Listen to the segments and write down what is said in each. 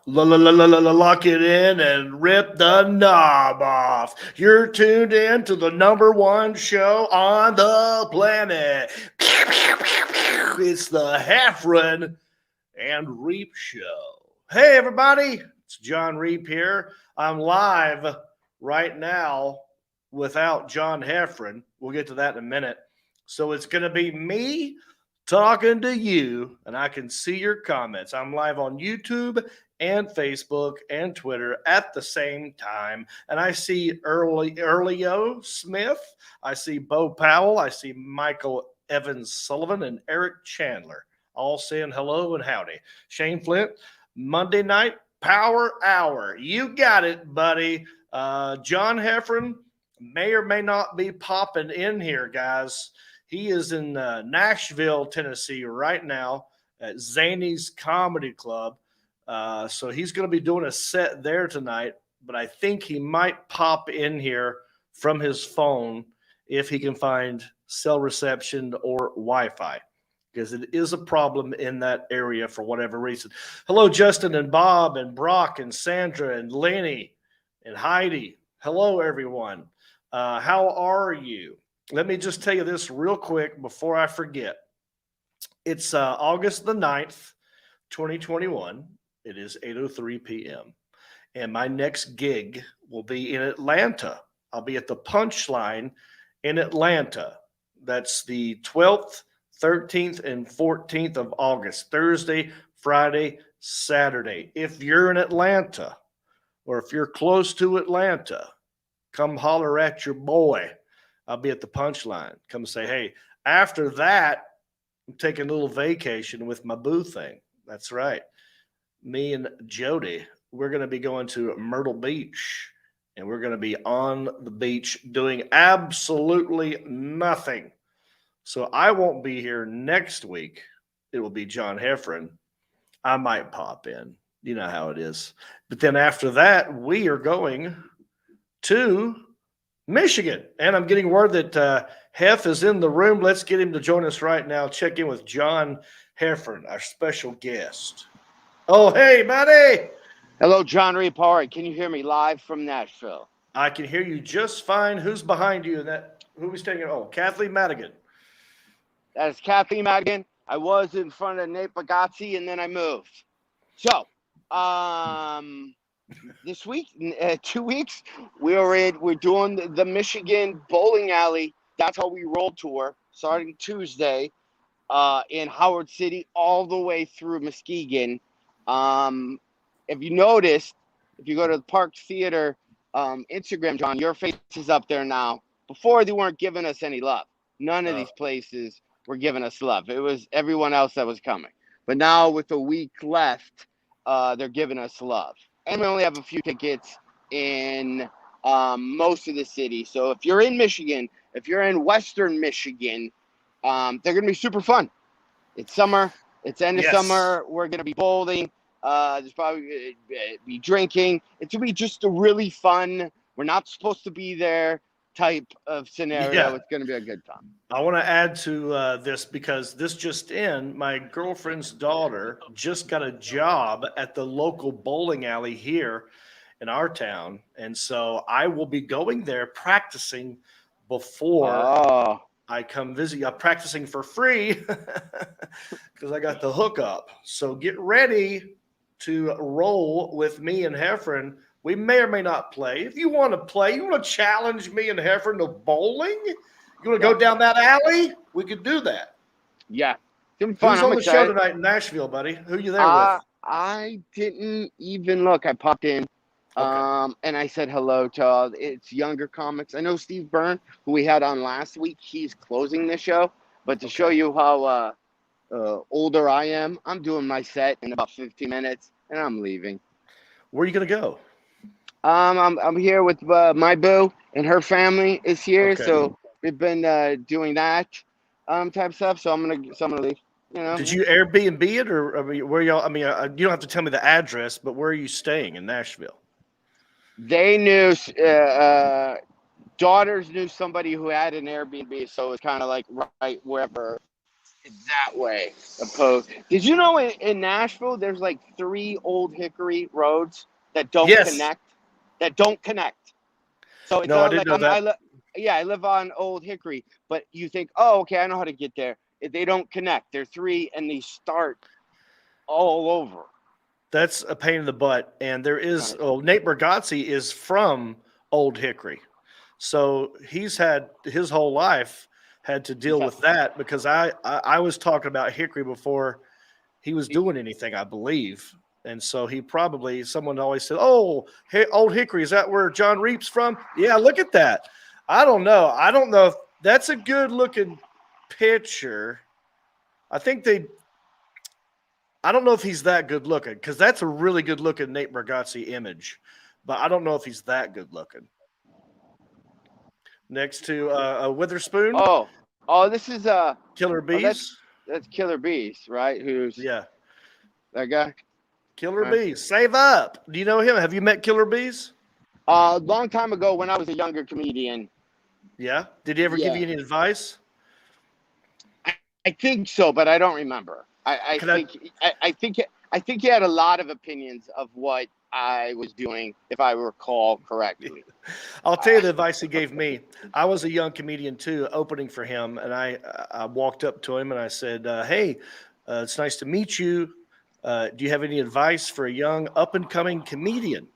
Lock it in and rip the knob off. You're tuned in to the number one show on the planet. It's the Heffron and Reep Show. Hey, everybody, it's Jon Reep here. I'm live right now without John Heffron. We'll get to that in a minute. So it's going to be me talking to you, and I can see your comments. I'm live on YouTube and Facebook and Twitter at the same time. And I see Earlio Smith. I see Bo Powell. I see Michael Evans Sullivan and Eric Chandler all saying hello and howdy. Shane Flint, Monday night power hour. You got it, buddy. John Heffron may or may not be popping in here, guys. He is in Nashville, Tennessee right now at Zanie's Comedy Club. So he's going to be doing a set there tonight, but I think he might pop in here from his phone if he can find cell reception or Wi-Fi, because it is a problem in that area for whatever reason. Hello, Justin and Bob and Brock and Sandra and Lenny and Heidi. Hello, everyone. How are you? Let me just tell you this real quick before I forget. It's August the 9th, 2021. It is 8:03 p.m. And my next gig will be in Atlanta. I'll be at the Punchline in Atlanta. That's the 12th, 13th, and 14th of August. Thursday, Friday, Saturday. If you're in Atlanta or if you're close to Atlanta, come holler at your boy. I'll be at the Punchline. Come say, hey. After that, I'm taking a little vacation with my boo thing. That's right. Me and Jody, we're going to be going to Myrtle Beach, and we're going to be on the beach doing absolutely nothing. So I won't be here next week. It will be John Heffron. I might pop in. You know how it is. But then after that, we are going to Michigan. And I'm getting word that Heff is in the room. Let's get him to join us right now. Check in with John Heffron, our special guest. Oh, hey, buddy. Hello, Jon Reep. All right, can you hear me live from Nashville? I can hear you just fine. Who's behind you? Who are we staying at? Oh, Kathleen Madigan. That is Kathleen Madigan. I was in front of Nate Bagazzi, and then I moved. So, this week, 2 weeks, we're doing the Michigan Bowling Alley. That's how we roll tour, starting Tuesday in Howard City, all the way through Muskegon. If you noticed, if you go to the Park Theater Instagram, John, your face is up there now. Before, they weren't giving us any love. None of these places were giving us love. It was everyone else that was coming. But now with a week left, they're giving us love. And we only have a few tickets in most of the city. So if you're in Michigan, if you're in Western Michigan, they're going to be super fun. It's summer. It's end of summer. We're going to be bowling. There's probably be drinking. It's going to be just a really fun, we're not supposed to be there type of scenario. Yeah. It's going to be a good time. I want to add to this because this just in, my girlfriend's daughter just got a job at the local bowling alley here in our town. And so I will be going there practicing before I come visit. I'm practicing for free because I got the hookup. So get ready to roll with me and Heffron. We may or may not play. If you want to play, you want to challenge me and Heffron to bowling? You want to go down that alley? We could do that. Yeah. Who's on the show tonight in Nashville, buddy? Who are you there with? I didn't even look. I popped in. Okay. And I said hello to it's younger comics. I know Steve Byrne, who we had on last week, he's closing the show. But to show you how older I am, I'm doing my set in about 15 minutes, and I'm leaving. Where are you going to go? I'm here with my boo, and her family is here. Okay. So we've been doing that type of stuff. So I'm gonna leave. You know. Did you Airbnb it, or where y'all? I mean, you don't have to tell me the address, but where are you staying in Nashville? They knew, daughters knew somebody who had an Airbnb, so it's kind of like right wherever that way. Opposed. Did you know in Nashville there's like 3 Old Hickory roads that don't Yes. connect? That don't connect. So it's No, I not didn't like know that. I live on Old Hickory, but you think, oh, okay, I know how to get there. They don't connect. They're 3, and they start all over. That's a pain in the butt. And there is, Nate Bargatze is from Old Hickory. So he's had his whole life had to deal with that because I was talking about Hickory before he was doing anything, I believe. And so someone always said, oh, hey, Old Hickory, is that where Jon Reep's from? Yeah, look at that. I don't know. I don't know if that's a good looking picture. I don't know if he's that good looking because that's a really good looking Nate Bargatze image, but I don't know if he's that good looking. Next to a Witherspoon. Oh, this is Killer Bees. That's Killer Bees, right? Who's that guy? Killer Bees. Save up. Do you know him? Have you met Killer Bees? A long time ago when I was a younger comedian. Yeah. Did he ever give you any advice? I think so, but I don't remember. I think he had a lot of opinions of what I was doing, if I recall correctly. I'll tell you the advice he gave me. I was a young comedian too, opening for him, and I walked up to him and I said, "Hey, it's nice to meet you. Do you have any advice for a young up-and-coming comedian?"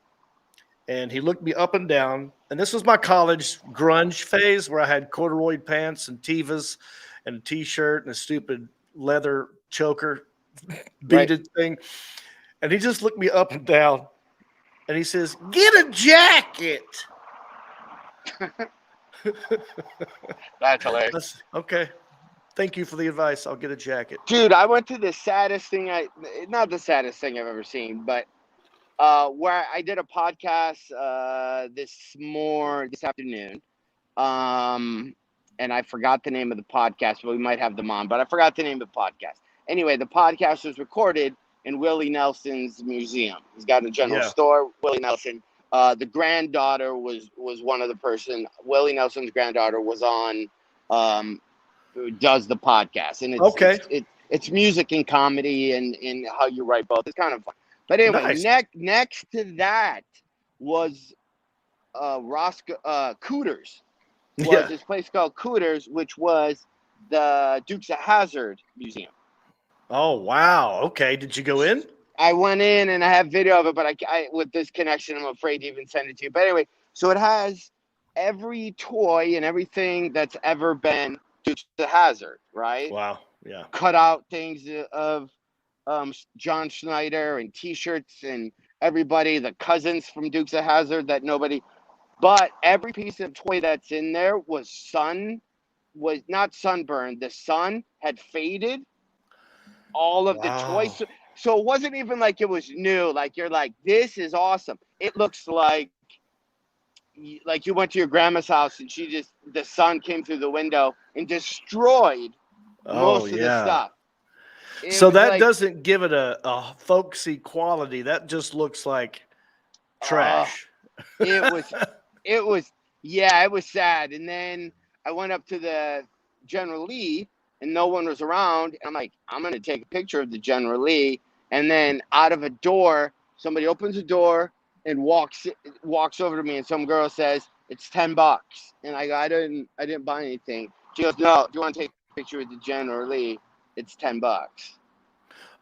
And he looked me up and down, and this was my college grunge phase where I had corduroy pants and Tevas and a T-shirt and a stupid leather choker beaded thing. And he just looked me up and down, and he says, "Get a jacket." That's hilarious. Okay. Thank you for the advice. I'll get a jacket. Dude, I went to the saddest thing not the saddest thing I've ever seen, but where I did a podcast this afternoon. And I forgot the name of the podcast, but we might have them on, but I forgot the name of the podcast. Anyway, the podcast was recorded in Willie Nelson's museum. He's got a general store, Willie Nelson. The granddaughter was one of the person. Willie Nelson's granddaughter was on, who does the podcast, and it's music and comedy and how you write both. It's kind of fun. But anyway, next to that was Roscoe Cooters. Was this place called Cooters, which was the Dukes of Hazzard Museum. Oh, wow. Okay. Did you go in? I went in and I have video of it, but I with this connection, I'm afraid to even send it to you. But anyway, so it has every toy and everything that's ever been Dukes of Hazzard, right? Wow. Yeah. Cut out things of John Schneider and T-shirts and everybody, the cousins from Dukes of Hazzard that nobody... But every piece of toy that's in there was not sunburned. The sun had faded all of the toys. So it wasn't even like it was new. Like you're like, this is awesome. It looks like you went to your grandma's house and the sun came through the window and destroyed most of the stuff. So that doesn't give it a folksy quality. That just looks like trash. It was sad. And then I went up to the General Lee and no one was around. And I'm like, I'm going to take a picture of the General Lee. And then out of a door, somebody opens a door and walks over to me. And some girl says, "It's $10. And I go, I didn't buy anything. She goes, "No, do you want to take a picture with the General Lee? It's $10.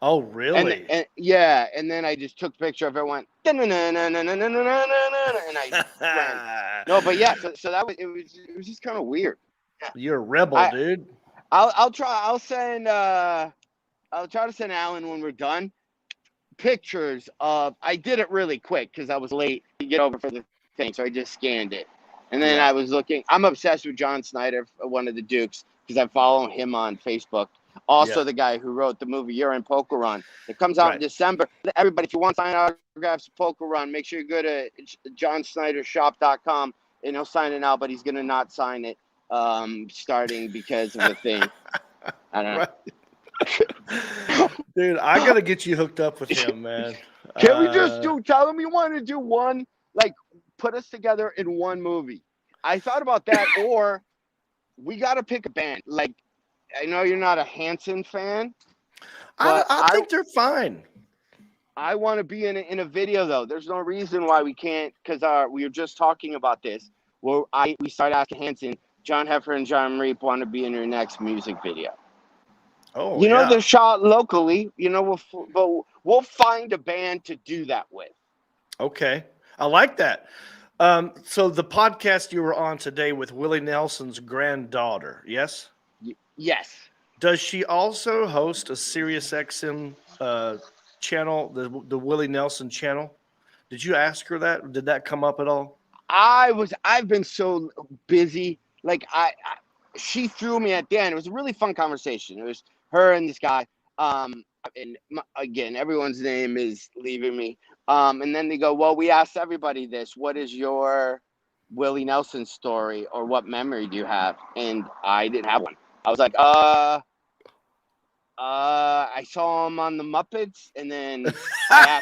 Oh, really? And then I just took a picture of it, went, and I ran. No, but yeah, so that was, it was just kind of weird. You're a rebel, dude. I'll try to send Alan when we're done pictures of, I did it really quick because I was late to get over for the thing, so I just scanned it. And then I was looking, I'm obsessed with John Schneider, one of the Dukes, because I follow him on Facebook. Also, the guy who wrote the movie You're in Poker Run. It comes out in December. Everybody, if you want to sign autographs for Poker Run, make sure you go to johnsnydershop.com and he'll sign it out, but he's going to not sign it starting because of the thing. I don't know. Dude, I got to get you hooked up with him, man. Can we just tell him you want to do one, like, put us together in one movie? I thought about that, or we got to pick a band. Like, I know you're not a Hanson fan, I, but I think they're fine. I want to be in a video though. There's no reason why we can't, because we were just talking about this. Well, we started asking Hanson, John Heffron and Jon Reep want to be in your next music video. Oh, You know, yeah. they're shot locally. You know, we'll find a band to do that with. Okay. I like that. So the podcast you were on today with Willie Nelson's granddaughter, yes? Yes. Does she also host a Sirius XM channel, the Willie Nelson channel? Did you ask her that? Did that come up at all? I've been so busy. Like she threw me at the end. It was a really fun conversation. It was her and this guy. And again, everyone's name is leaving me. And then they go, well, we asked everybody this. What is your Willie Nelson story, or what memory do you have? And I didn't have one. I was like, I saw him on the Muppets, and then I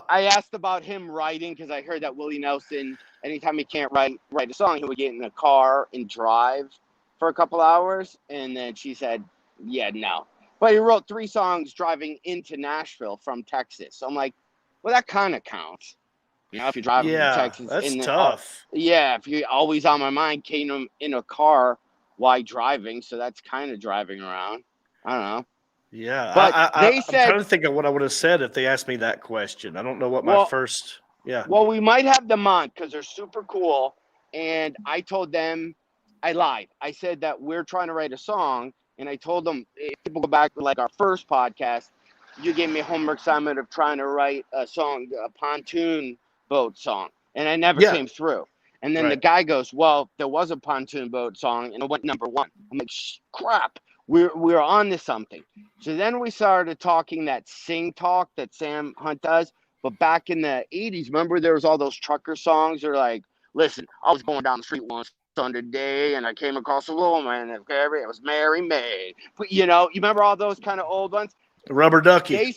asked about him writing, because I heard that Willie Nelson, anytime he can't write a song, he would get in a car and drive for a couple hours. And then she said, yeah, no. But he wrote 3 songs driving into Nashville from Texas. So I'm like, well, that kind of counts. You know, if you're driving from Texas. That's tough. Yeah, if you're always on my mind, came in a car while driving. So that's kind of driving around. I don't know. Yeah. But I'm trying to think of what I would have said if they asked me that question. I don't know what my first. Yeah. Well, we might have them on because they're super cool. And I told them, I lied. I said that we're trying to write a song. And I told them, if people go back to like our first podcast, you gave me a homework assignment of trying to write a song, a pontoon boat song. And I never came through. And then the guy goes, well, there was a pontoon boat song and it went number 1. I'm like, crap, we're on to something. So then we started talking that sing talk that Sam Hunt does. But back in the 80s, remember there was all those trucker songs? They're like, listen, I was going down the street once Sunday day, and I came across a woman. It was Mary May. But, you know, you remember all those kind of old ones? Rubber Ducky.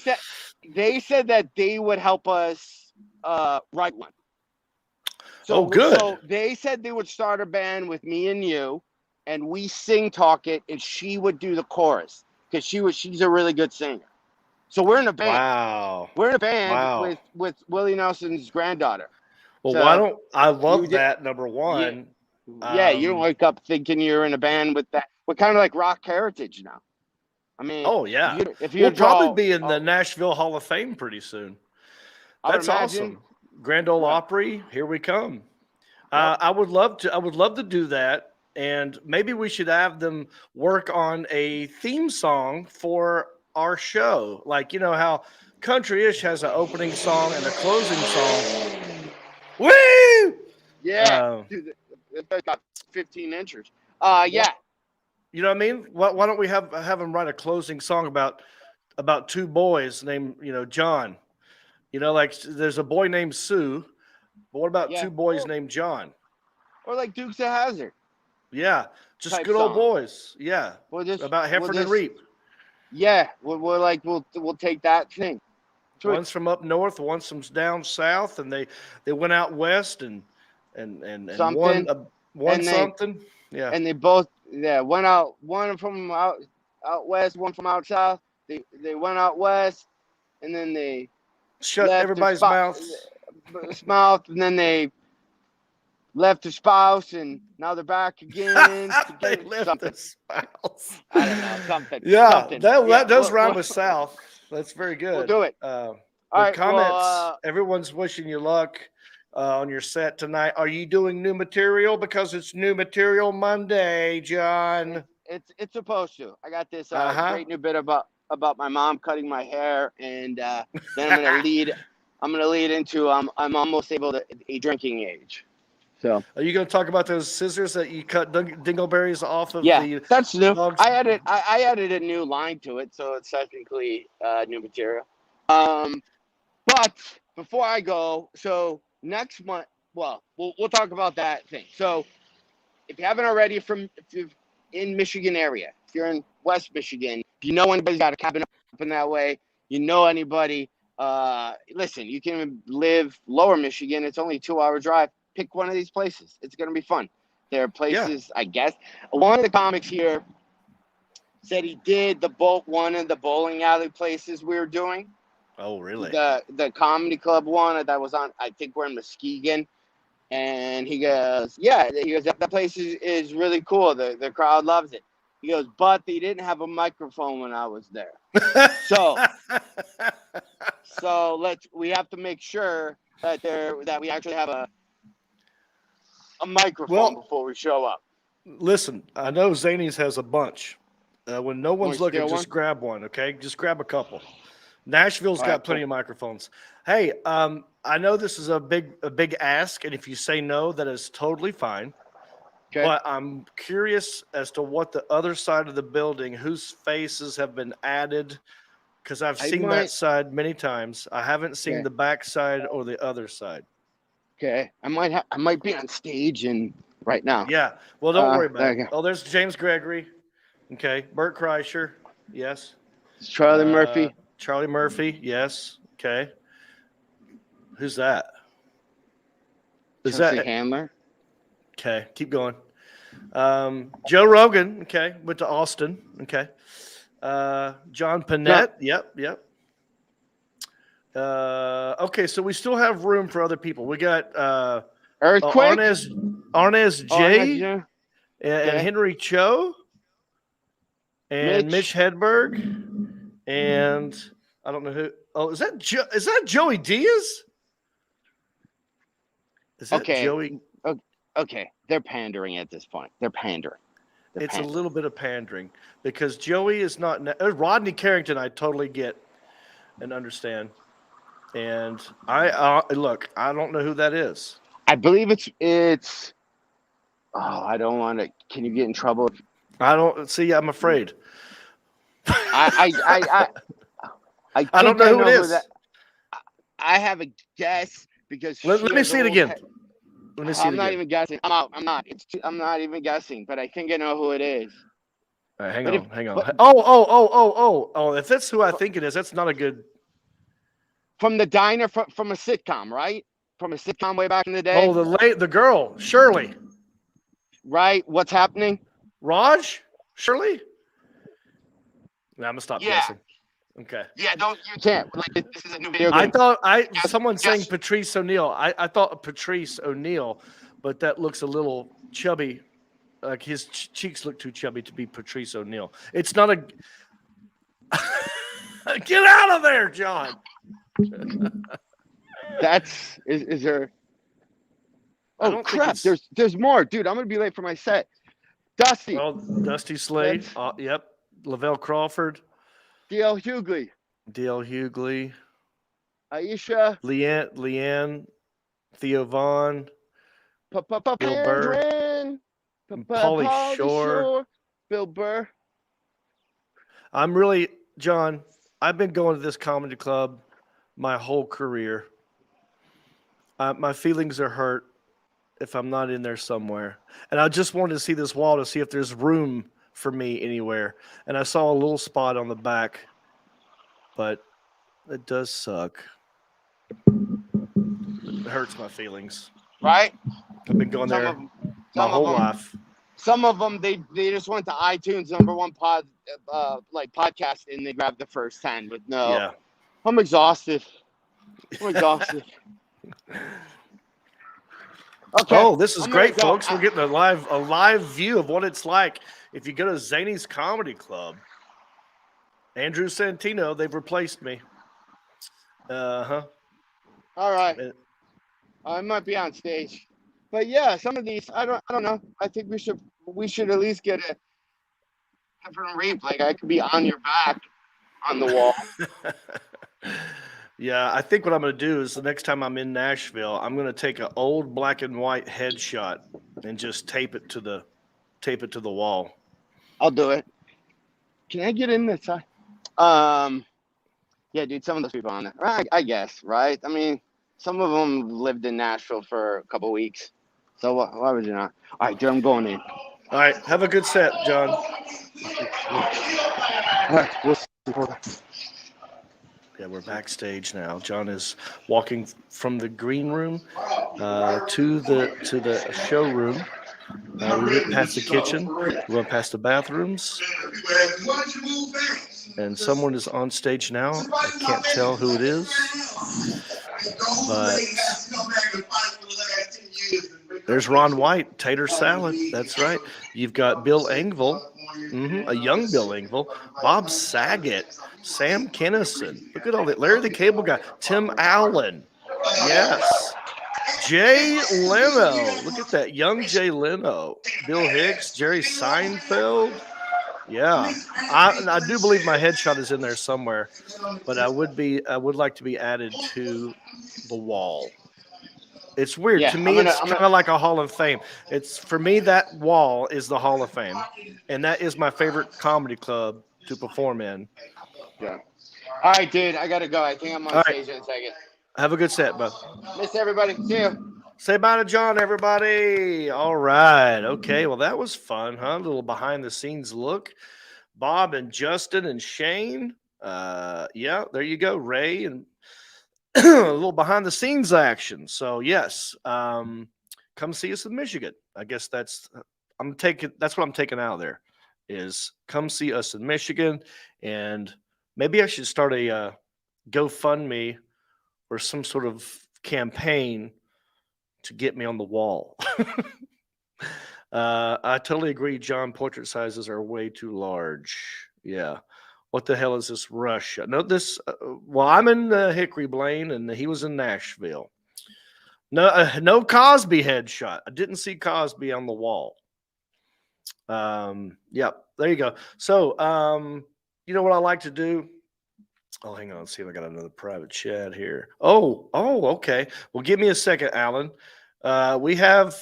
They said that they would help us write one. So, good. So they said they would start a band with me and you, and we sing talk it, and she would do the chorus because she's a really good singer. So we're in a band. Wow. We're in a band with Willie Nelson's granddaughter. Well, why don't I love that, number one. Yeah, you don't wake up thinking you're in a band with that. We're kind of like rock heritage now. I mean, if we'll probably be in the Nashville Hall of Fame pretty soon. That's awesome. Grand Ole Opry, here we come. I would love to do that, and maybe we should have them work on a theme song for our show. Like, you know how Country-ish has an opening song and a closing song. Woo! Yeah, dude, it's got 15 inches. Yeah. You know what I mean? Why don't we have them write a closing song about 2 boys named, John? You know, like there's a boy named Sue, but what about 2 boys named John? Or like Dukes of Hazzard. Yeah, just good old boys. Yeah, about Heffron and Reep. Yeah, we'll take that thing. One's from up north, one's from down south, and they went out west and won something. Yeah, and they both went out. One from out west, one from out south. They went out west, and then they shut everybody's mouth, and then they left their spouse, and now they're back again. They left their spouse. I don't know, something. Yeah, something. that does rhyme with South. That's very good. We'll do it. All right, comments. Everyone's wishing you luck on your set tonight. Are you doing new material? Because it's New Material Monday, John. It's supposed to. I got this great new bit about my mom cutting my hair, and then I'm gonna lead into I'm almost able to a drinking age. So are you going to talk about those scissors that you cut dingleberries off of? Yeah, that's new. I added a new line to it, so it's technically new material. But before I go, so next month, we'll talk about that thing. So if you haven't already, if you're in Michigan area, if you're in West Michigan, if you know anybody's got a cabin up in that way, you know anybody, listen, you can live Lower Michigan. It's only a 2-hour drive. Pick one of these places. It's going to be fun. there are places, I guess. One of the comics here said he did one of the bowling alley places we were doing. Oh, really? The comedy club one that was on, I think we're in Muskegon. And he goes, that place is really cool. The crowd loves it. He goes, but they didn't have a microphone when I was there. So we have to make sure that we actually have a microphone before we show up. Listen, I know Zanie's has a bunch. When no one's looking, just one? grab one, okay? Just grab a couple. Nashville's got plenty of microphones. Hey, I know this is a big ask, and if you say no, that is totally fine. Okay. But I'm curious as to what the other side of the building, whose faces have been added, because I've seen that side many times. I haven't seen the back side or the other side. Okay, I might be on stage right now. Yeah, well, don't worry about it. Oh, there's James Gregory. Okay, Bert Kreischer. Yes. It's Charlie Murphy. Charlie Murphy. Yes. Okay. Who's that? Is that Handler? Okay, keep going. Joe Rogan. Okay, went to Austin. Okay. John Panette. Yep. Okay, so we still have room for other people. We got Earthquake, Arnez J, and Henry Cho, and Mitch Hedberg, and I don't know who. Oh, is that Joey Diaz? Is that Joey? Okay, they're pandering at this point. They're pandering. It's a little bit of pandering because Joey is not. Rodney Carrington, I totally get and understand. And I look, I don't know who that is. I believe it's. Oh, I don't want to. Can you get in trouble? I don't see. I'm afraid. I don't know who it is. I have a guess because. Let me see it again. Let me see. I'm not even guessing. I'm out. I'm not. I'm not even guessing. But I think I know who it is. All right, hang on. Oh! If that's who I think it is, that's not a good. From the diner, from a sitcom, right? From a sitcom way back in the day. Oh, the girl, Shirley. Right. What's happening? Raj? Shirley? No, I'm gonna stop guessing. Okay. Yeah, you can't. Like, this is a new video game. I thought someone saying Patrice O'Neal. I thought Patrice O'Neal, but that looks a little chubby. Like his cheeks look too chubby to be Patrice O'Neal. It's not a. Get out of there, John. Is there? Oh crap! There's more, dude. I'm gonna be late for my set. Dusty. Oh, Dusty Slade. Yep. Lavelle Crawford. D.L. Hughley. Aisha. Leanne. Theo Vaughn. Bill Burr. Pauly Shore. Bill Burr. I'm really, John, I've been going to this comedy club my whole career. My feelings are hurt if I'm not in there somewhere. And I just wanted to see this wall to see if there's room for me anywhere. And I saw a little spot on the back, but it does suck. It hurts my feelings. Right? I've been going there my whole life. Some of them, they just went to iTunes #1 podcast and they grabbed the first 10. But no, yeah. I'm exhausted. Okay. Oh, this is great, folks. We're getting a live view of what it's like if you go to Zanie's Comedy Club. Andrew Santino, they've replaced me. All right. I might be on stage. But yeah, some of these I don't know. I think we should at least get a Heffron Reep. Like I could be on your back on the wall. Yeah, I think what I'm going to do is the next time I'm in Nashville, I'm going to take an old black and white headshot and just tape it to the wall. I'll do it. Can I get in this side? Yeah, dude, some of those people on there. I guess, right? I mean, some of them lived in Nashville for a couple weeks. So why would you not? All right, dude, I'm going in. All right, have a good set, John. All right, we'll see. Yeah, we're backstage now. John is walking from the green room to the showroom. We went past the kitchen. We went past the bathrooms. And someone is on stage now. I can't tell who it is. But there's Ron White, tater salad. That's right. You've got Bill Engvall, a young Bill Engvall, Bob Saget, Sam Kinison. Look at all that. Larry the Cable Guy, Tim Allen. Yes. Jay Leno. Look at that. Young Jay Leno. Bill Hicks, Jerry Seinfeld. Yeah. I do believe my headshot is in there somewhere, but I would like to be added to the wall. It's weird. Yeah, to me, it's kind of like a Hall of Fame. It's for me, that wall is the Hall of Fame. And that is my favorite comedy club to perform in. Yeah. All right, dude. I gotta go. I think I'm on stage in a second. Have a good set, bud. Miss everybody. See you. Say bye to John, everybody. All right. Okay. Well, that was fun, huh? A little behind the scenes look. Bob and Justin and Shane. Yeah, there you go. Ray and a little behind the scenes action. So yes, come see us in Michigan. I guess that's what I'm taking out of there is come see us in Michigan. And maybe I should start a GoFundMe or some sort of campaign to get me on the wall. I totally agree. John, portrait sizes are way too large. Yeah. What the hell is this Russia? No, this. Well, I'm in Hickory, Blaine, and he was in Nashville. No Cosby headshot. I didn't see Cosby on the wall. Yeah, there you go. So, you know what I like to do? Oh, hang on. Let's see if I got another private chat here. Oh, okay. Well, give me a second, Alan. We have,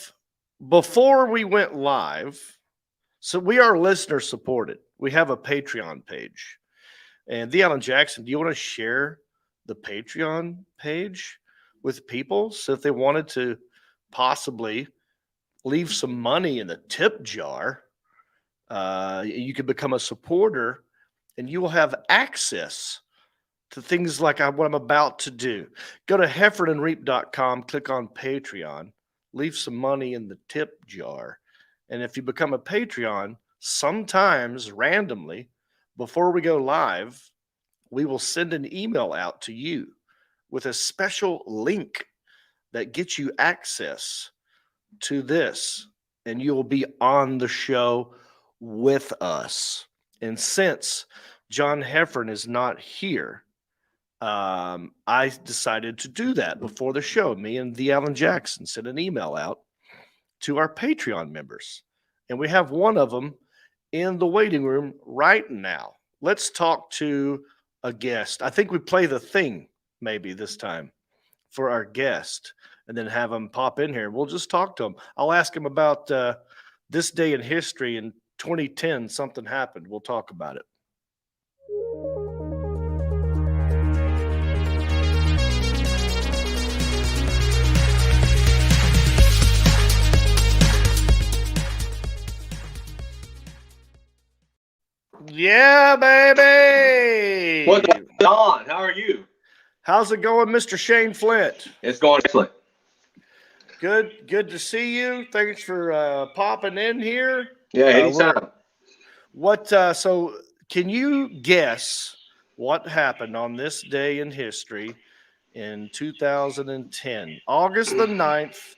before we went live, so we are listener supported. We have a Patreon page. And the Alan Jackson, do you want to share the Patreon page with people? So if they wanted to possibly leave some money in the tip jar, you could become a supporter and you will have access to things like what I'm about to do. Go to heffronreep.com, click on Patreon, leave some money in the tip jar. And if you become a Patreon, sometimes randomly, before we go live, we will send an email out to you with a special link that gets you access to this. And you will be on the show with us. And since John Heffron is not here, I decided to do that before the show. Me and the Alan Jackson sent an email out to our Patreon members. And we have one of them in the waiting room right now. Let's talk to a guest. I think we play the thing maybe this time for our guest and then have him pop in here. We'll just talk to him. I'll ask him about this day in history. In 2010, something happened. We'll talk about it. Yeah, baby. What's up, Don? How are you? How's it going, Mr. Shane Flint? It's going excellent. Good to see you. Thanks for popping in here. Yeah, anytime. So can you guess what happened on this day in history in 2010? August the 9th,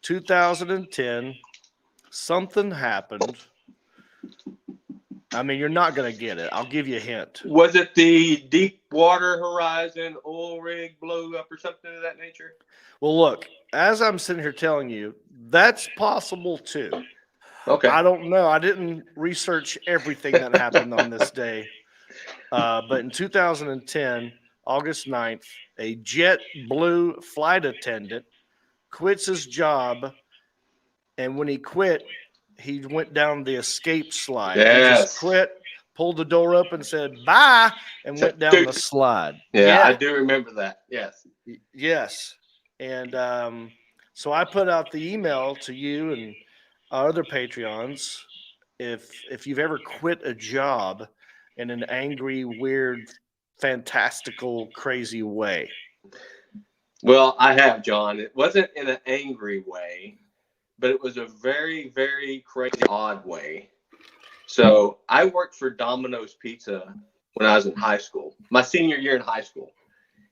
2010, something happened. I mean, you're not going to get it. I'll give you a hint. Was it the Deepwater Horizon oil rig blew up or something of that nature? Well, look, as I'm sitting here telling you, that's possible too. Okay. I don't know. I didn't research everything that happened on this day. But in 2010, August 9th, a JetBlue flight attendant quits his job. And when he quit, he went down the escape slide. Yes. He just quit, pulled the door open, said bye, and went down the slide. Yeah, I do remember that. Yes. Yes. And so I put out the email to you and our other Patreons. If you've ever quit a job in an angry, weird, fantastical, crazy way. Well, I have, John. It wasn't in an angry way. but it was a very, very crazy, odd way. So I worked for Domino's Pizza when I was in high school, my senior year in high school.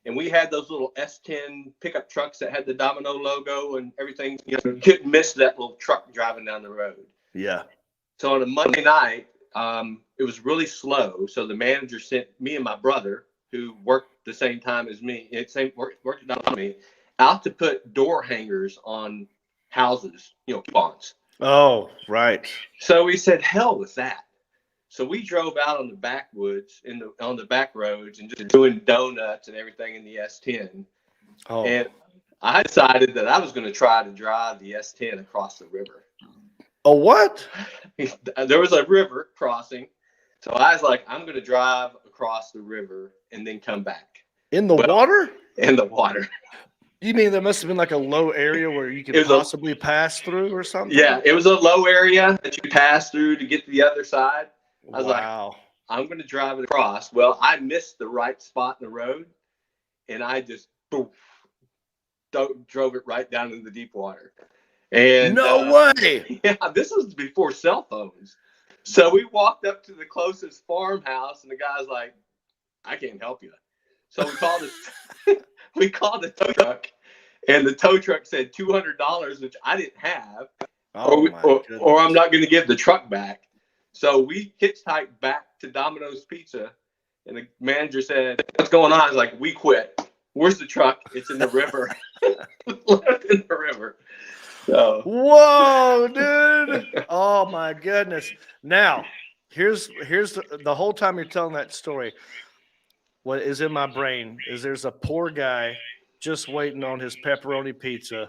And we had those little S10 pickup trucks that had the Domino logo and everything. You couldn't miss that little truck driving down the road. Yeah. So on a Monday night, it was really slow. So the manager sent me and my brother, who worked the same time as me, worked at me, out to put door hangers on houses, coupons. Oh, right. So we said, hell with that. So we drove out on the backwoods, on the back roads, and just doing donuts and everything in the S10. Oh. And I decided that I was going to try to drive the S10 across the river. Oh, what? There was a river crossing. So I was like, I'm going to drive across the river and then come back. In the water? In the water. You mean there must have been like a low area where you could possibly pass through or something? Yeah, it was a low area that you pass through to get to the other side. I was like, I'm going to drive it across. Well, I missed the right spot in the road, and I just drove it right down into the deep water. And no way. Yeah, this was before cell phones. So we walked up to the closest farmhouse, and the guy's like, I can't help you. So we called the tow truck, and the tow truck said $200, which I didn't have, or I'm not going to give the truck back. So we hitchhiked back to Domino's Pizza, and the manager said, what's going on? I was like, we quit. Where's the truck? It's in the river. Left in the river. So. Whoa, dude. Oh, my goodness. Now, here's the whole time you're telling that story, what is in my brain is there's a poor guy just waiting on his pepperoni pizza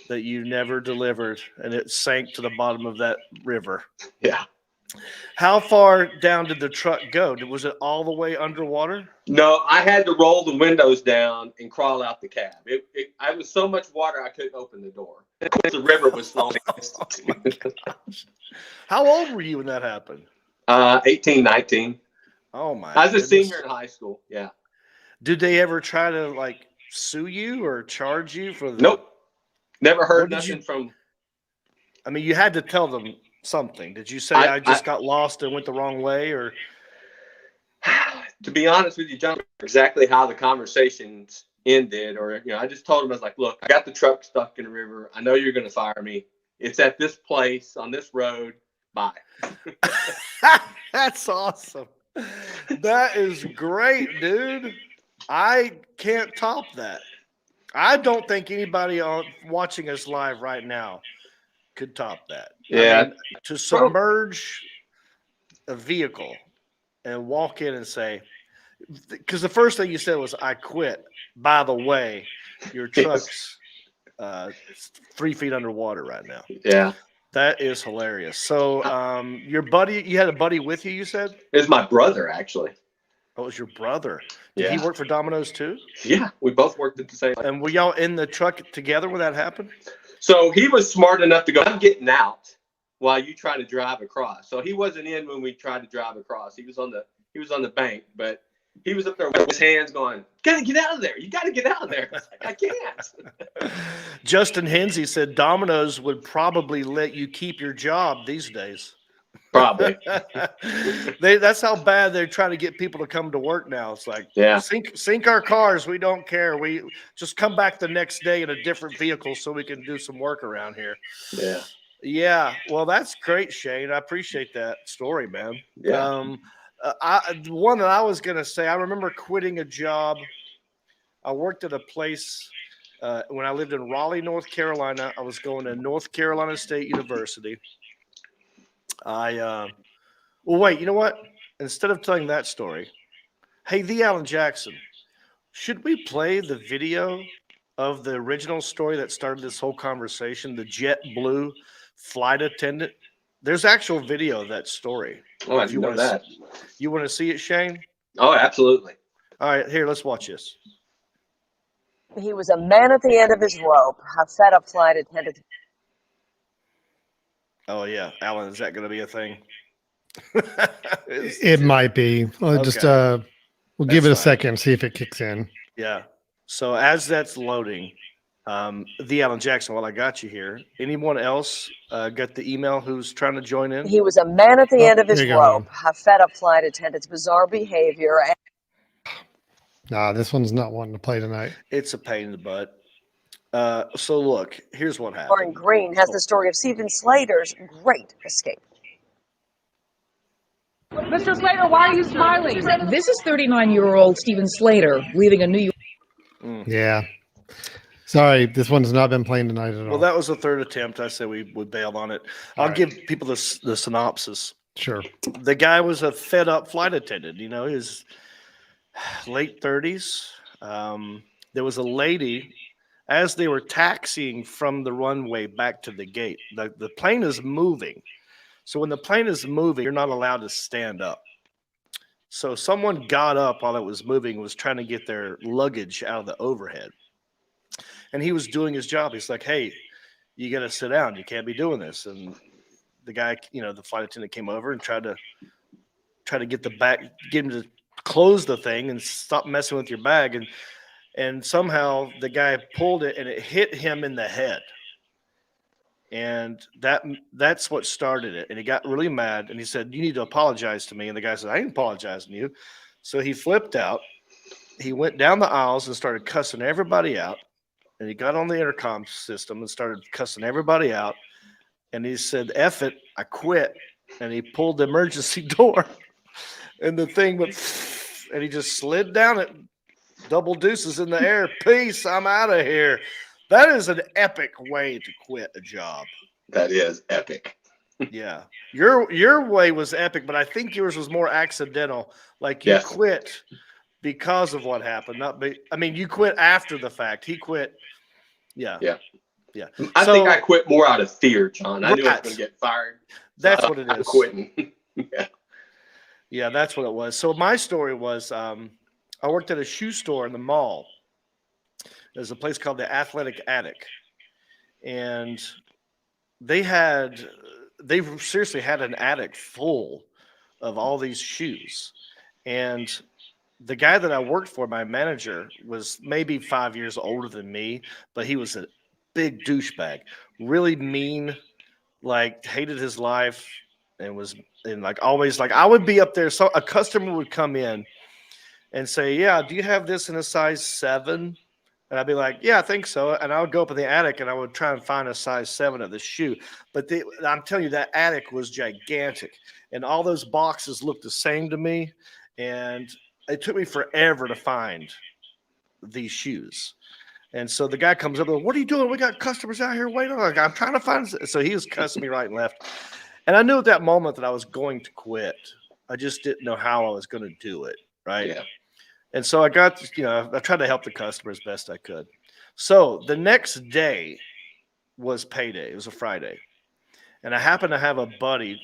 that you never delivered, and it sank to the bottom of that river. Yeah. How far down did the truck go? Was it all the way underwater? No, I had to roll the windows down and crawl out the cab. I was so much water I couldn't open the door. The river was flowing. How old were you when that happened? 18, 19. Oh my! I was a senior in high school. Yeah. Did they ever try to like sue you or charge you for the? Nope. Never heard nothing from. I mean, you had to tell them something. Did you say I just got lost and went the wrong way, or? To be honest with you, John, exactly how the conversations ended, or I just told him, I was like, look, I got the truck stuck in the river. I know you're going to fire me. It's at this place on this road. Bye. That's awesome. That is great, dude. I can't top that. I don't think anybody watching us live right now could top that. Yeah. I mean, to submerge a vehicle and walk in and say, because the first thing you said was, I quit. By the way, your truck's 3 feet underwater right now. Yeah. That is hilarious. So your buddy, you had a buddy with you, you said? It was my brother, actually. Oh, it was your brother. Did he work for Domino's too? Yeah, we both worked at the same time. And were y'all in the truck together when that happened? So he was smart enough to go, I'm getting out while you try to drive across. So he wasn't in when we tried to drive across. He was on the bank, but he was up there with his hands going, gotta get out of there. You gotta get out of there. I was like, I can't. Justin Hensey said Domino's would probably let you keep your job these days. Probably. That's how bad they're trying to get people to come to work now. It's like, sink our cars. We don't care. We just come back the next day in a different vehicle so we can do some work around here. Yeah. Yeah. Well, that's great, Shane. I appreciate that story, man. Yeah. One that I was going to say, I remember quitting a job. I worked at a place when I lived in Raleigh, North Carolina. I was going to North Carolina State University. Well, wait, you know what? Instead of telling that story, hey, the Alan Jackson, should we play the video of the original story that started this whole conversation, the JetBlue flight attendant? There's actual video of that story. Oh, I didn't know that. You want to see it, Shane? Oh, absolutely. All right, here, let's watch this. He was a man at the end of his rope. I said a flight attendant. Oh, yeah. Alan, is that going to be a thing? It might be. We'll just we'll give it a second, see if it kicks in. Yeah. So as that's loading, The Alan Jackson, while I got you here, anyone else got the email who's trying to join in? He was a man at the end of his here you go, rope, a fed up flight attendant's bizarre behavior. Nah, this one's not wanting to play tonight. It's a pain in the butt. So look, here's what Warren happened. Green has the story of Stephen Slater's great escape. Mr. Slater, why are you smiling? This is 39-year-old Stephen Slater leaving a New York. Yeah. Sorry, this one's not been playing tonight at all. Well, that was the third attempt. I said we would bail on it. I'll give people the synopsis. Sure. The guy was a fed up flight attendant. You know, his late 30s. There was a lady, as they were taxiing from the runway back to the gate. The plane is moving. So when the plane is moving, you're not allowed to stand up. So someone got up while it was moving and was trying to get their luggage out of the overhead. And he was doing his job. He's like, hey, you got to sit down. You can't be doing this. And the guy, the flight attendant came over and tried to get him to close the thing and stop messing with your bag. And somehow the guy pulled it and it hit him in the head. And that's what started it. And he got really mad and he said, you need to apologize to me. And the guy said, I ain't apologizing to you. So he flipped out. He went down the aisles and started cussing everybody out. And he got on the intercom system and started cussing everybody out. And he said, F it, I quit. And he pulled the emergency door. And the thing went, and he just slid down it, double deuces in the air. Peace, I'm out of here. That is an epic way to quit a job. That is epic. Yeah. Your way was epic, but I think yours was more accidental. Like you quit because of what happened. You quit after the fact. He quit. Yeah. I think I quit more out of fear, John. I knew I was going to get fired. That's what it is. I'm quitting. Yeah, that's what it was. So my story was I worked at a shoe store in the mall. There's a place called the Athletic Attic. And they seriously had an attic full of all these shoes. And the guy that I worked for, my manager, was maybe 5 years older than me, but he was a big douchebag, really mean, like hated his life, and always I would be up there. So a customer would come in and say, "Yeah, do you have this in a size 7?" And I'd be like, "Yeah, I think so." And I would go up in the attic and I would try and find a size 7 of the shoe. But I'm telling you, that attic was gigantic, and all those boxes looked the same to me, and it took me forever to find these shoes. And so the guy comes up and, what are you doing? We got customers out here waiting. I'm trying to find. So he was cussing me right and left. And I knew at that moment that I was going to quit. I just didn't know how I was going to do it. Right. Yeah. And so I tried to help the customer as best I could. So the next day was payday. It was a Friday. And I happened to have a buddy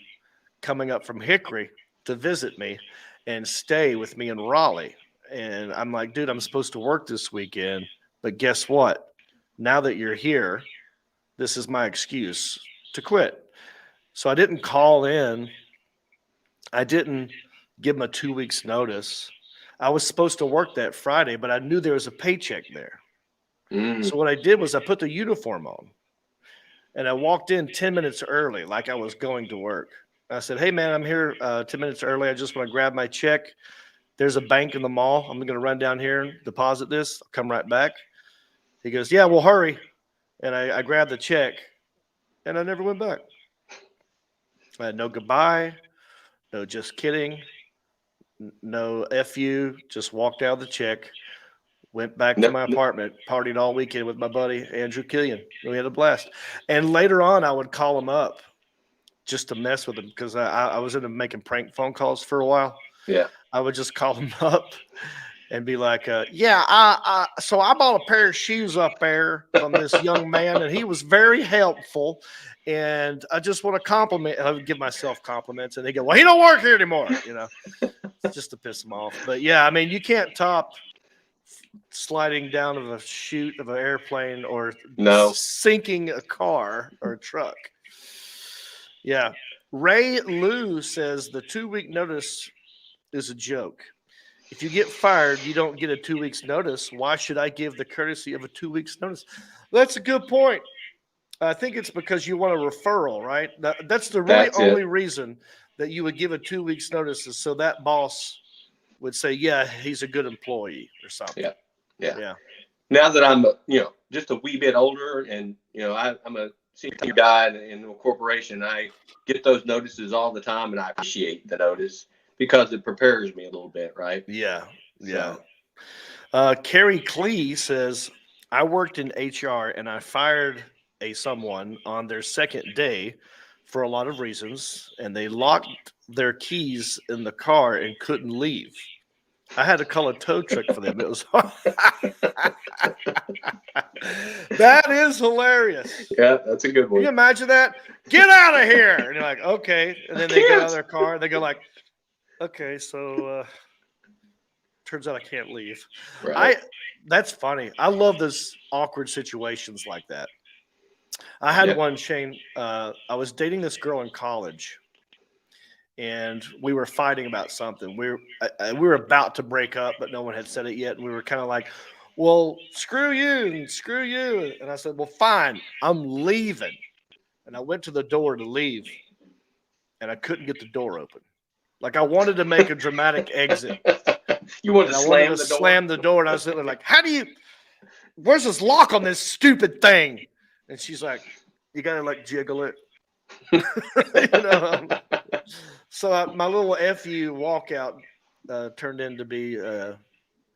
coming up from Hickory to visit me and stay with me in Raleigh. And I'm like, dude, I'm supposed to work this weekend, but guess what? Now that you're here, this is my excuse to quit. So I didn't call in. I didn't give him a 2 weeks notice. I was supposed to work that Friday, but I knew there was a paycheck there. So what I did was I put the uniform on and I walked in 10 minutes early, like I was going to work. I said, hey, man, I'm here 10 minutes early. I just want to grab my check. There's a bank in the mall. I'm going to run down here and deposit this. I'll come right back. He goes, yeah, well, hurry. And I grabbed the check, and I never went back. I had no goodbye, no just kidding, no F you, just walked out of the check, went back to my apartment, partied all weekend with my buddy, Andrew Killian. We had a blast. And later on, I would call him up just to mess with him because I was into making prank phone calls for a while. Yeah. I would just call him up and be like, so I bought a pair of shoes up there from this young man, and he was very helpful. And I just want to compliment. I would give myself compliments, and they go, well, he don't work here anymore, just to piss him off. But yeah, I mean, you can't top sliding down of a chute of an airplane or sinking a car or a truck. Yeah. Ray Lou says the 2 week notice is a joke. If you get fired, you don't get a 2 weeks notice. Why should I give the courtesy of a 2 weeks notice? That's a good point. I think it's because you want a referral, right? That's the really only reason that you would give a 2 weeks notice is so that boss would say, yeah, he's a good employee or something. Yeah. Now that I'm, just a wee bit older and, I'm a senior guy in a corporation, I get those notices all the time and I appreciate the notice because it prepares me a little bit, right? Yeah. So. Carrie Clee says, I worked in HR and I fired someone on their second day for a lot of reasons, and they locked their keys in the car and couldn't leave. I had to call a tow truck for them. It was that is hilarious. Yeah, that's a good one. Can you imagine that? Get out of here. And you're like, okay. And then they get out of their car and they go like, okay, so turns out I can't leave. Right. That's funny. I love those awkward situations like that. I had one, Shane. I was dating this girl in college, and we were fighting about something. We were about to break up, but no one had said it yet. And we were kind of like, well, screw you and screw you. And I said, well, fine, I'm leaving. And I went to the door to leave, and I couldn't get the door open. Like I wanted to make a dramatic exit. You wanted to slam the door, and I was sitting there like, where's this lock on this stupid thing? And she's like, you got to like jiggle it. So my little FU walkout turned into be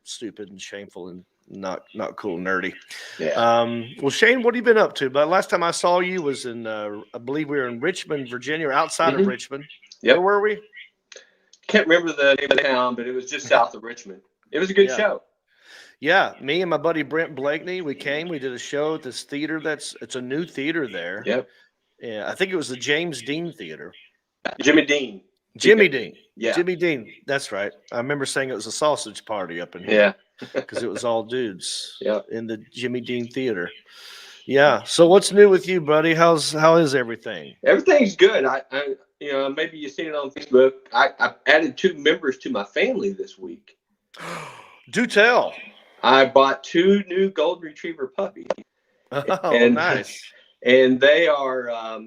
stupid and shameful and not cool, nerdy. Yeah. Well, Shane, what have you been up to? But last time I saw you was in, I believe we were in Richmond, Virginia, or outside of Richmond. Yep. Where were we? Can't remember the name of the town, but it was just south of Richmond. It was a good show. Yeah, me and my buddy Brent Blakeney, we did a show at this theater. It's a new theater there. Yep. Yeah, I think it was the James Dean Theater. Jimmy Dean. Yeah. Jimmy Dean. That's right. I remember saying it was a sausage party up in here. Yeah. Because it was all dudes. Yeah. In the Jimmy Dean Theater. Yeah. So what's new with you, buddy? How is everything? Everything's good. I maybe you've seen it on Facebook. I added 2 members to my family this week. Do tell. I bought 2 new golden retriever puppies. Oh, nice. And they are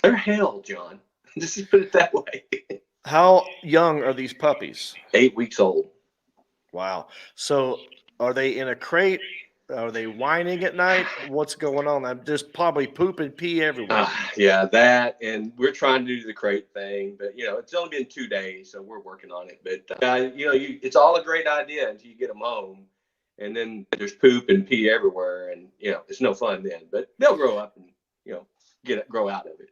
they're hell, John. Just put it that way. How young are these puppies? 8 weeks old. Wow. So are they in a crate? Are they whining at night? What's going on? There's probably poop and pee everywhere. Yeah, that. And we're trying to do the crate thing, but it's only been 2 days, so we're working on it. But it's all a great idea until you get them home, and then there's poop and pee everywhere, and it's no fun then. But they'll grow up and grow out of it.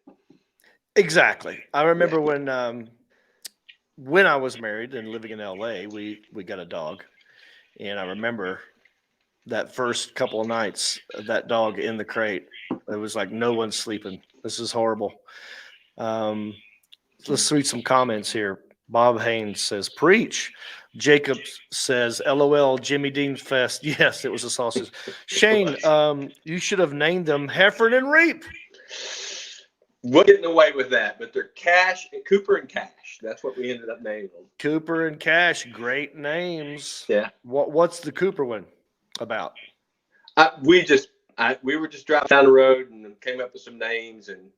Exactly. I remember when I was married and living in LA, we got a dog, and I remember that first couple of nights, that dog in the crate, it was like no one's sleeping. This is horrible. Let's read some comments here. Bob Haynes says, preach. Jacob says, LOL, Jimmy Dean Fest. Yes, it was a sausage. Shane, you should have named them Heffron and Reep. We're getting away with that, but they're Cooper and Cash. That's what we ended up naming them. Cooper and Cash, great names. Yeah. What's the Cooper one about? We were just driving down the road and came up with some names, and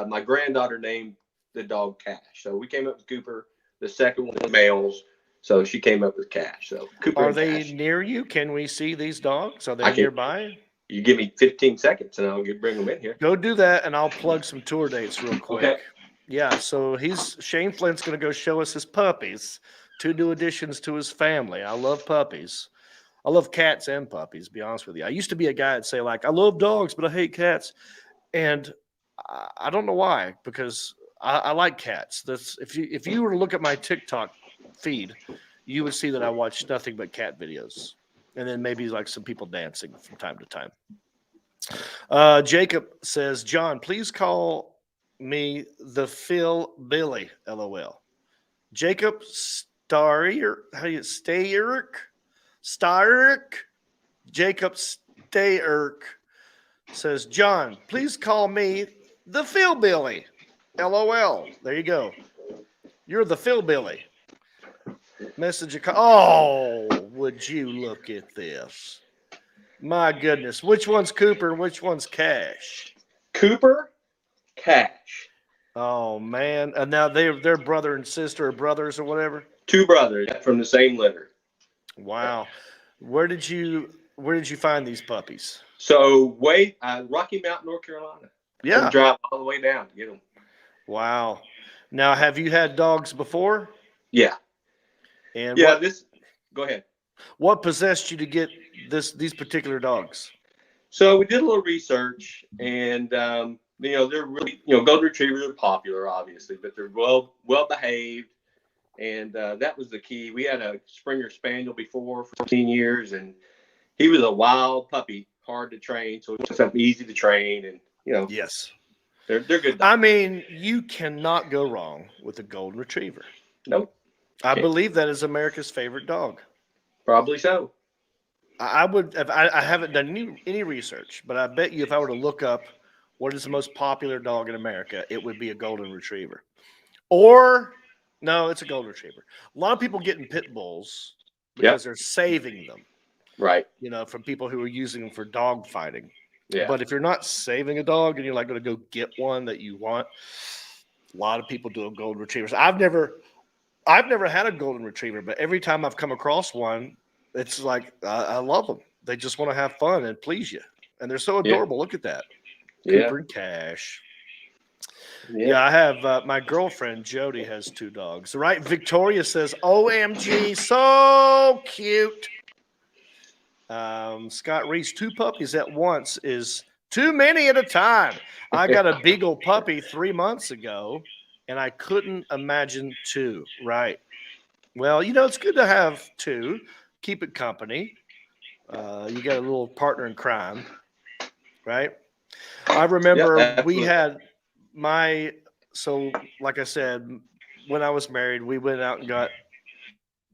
my granddaughter named the dog Cash. So we came up with Cooper. The second one was males, so she came up with Cash. So Cooper. Are they near you? Can we see these dogs? Are they nearby? You give me 15 seconds, and I'll bring them in here. Go do that, and I'll plug some tour dates real quick. Okay. Yeah, so Shane Flint's going to go show us his puppies. 2 new additions to his family. I love puppies. I love cats and puppies, to be honest with you. I used to be a guy that'd say, like, I love dogs, but I hate cats. And I don't know why, because I like cats. If you were to look at my TikTok feed, you would see that I watch nothing but cat videos. And then maybe like some people dancing from time to time. Jacob says, John, please call me the Phil Billy, LOL. Jacob Stark. Jacob Stayerk says, John, please call me the Phil Billy, LOL. There you go. You're the Phil Billy. Message. Oh, would you look at this? My goodness. Which one's Cooper and which one's Cash? Cooper, Cash. Oh, man. And now they're brother and sister or brothers or whatever? 2 brothers from the same litter. Wow. Where did you find these puppies? So, Rocky Mount, North Carolina. Yeah. Drive all the way down to get them. Wow. Now, have you had dogs before? Yeah. And Yeah, go ahead. What possessed you to get these particular dogs? So we did a little research, and they're really, golden retrievers are popular, obviously, but they're well behaved, and that was the key. We had a Springer Spaniel before for 15 years, and he was a wild puppy, hard to train, so it's something easy to train, and yes, they're good dogs. I mean, you cannot go wrong with a golden retriever. Nope. I believe that is America's favorite dog. Probably so. I would. I haven't done any research, but I bet you if I were to look up what is the most popular dog in America, it would be a golden retriever. Or no, it's a golden retriever. A lot of people getting pit bulls because they're saving them, right? From people who are using them for dog fighting. Yeah. But if you're not saving a dog and you're like going to go get one that you want, a lot of people do golden retrievers. I've never had a golden retriever, but every time I've come across one, it's like I love them. They just want to have fun and please you, and they're so adorable. Look at that, Cooper and Cash. Yeah, I have my girlfriend Jody has 2 dogs. Right, Victoria says, "OMG, so cute." Scott Reese, 2 puppies at once is too many at a time. I got a Beagle puppy 3 months ago, and I couldn't imagine 2. Right. Well, it's good to have 2. Keep it company. You got a little partner in crime, right? I remember we had like I said, when I was married, we went out and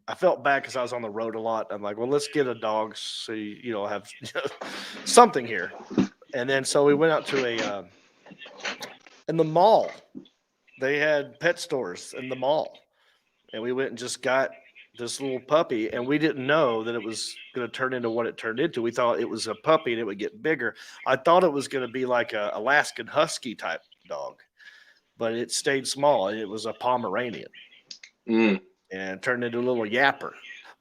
I felt bad because I was on the road a lot. I'm like, well, let's get a dog so you have something here. And then so we went out to in the mall. They had pet stores in the mall. And we went and just got this little puppy, and we didn't know that it was going to turn into what it turned into. We thought it was a puppy and it would get bigger. I thought it was going to be like a Alaskan Husky type dog, but it stayed small. It was a Pomeranian and it turned into a little yapper,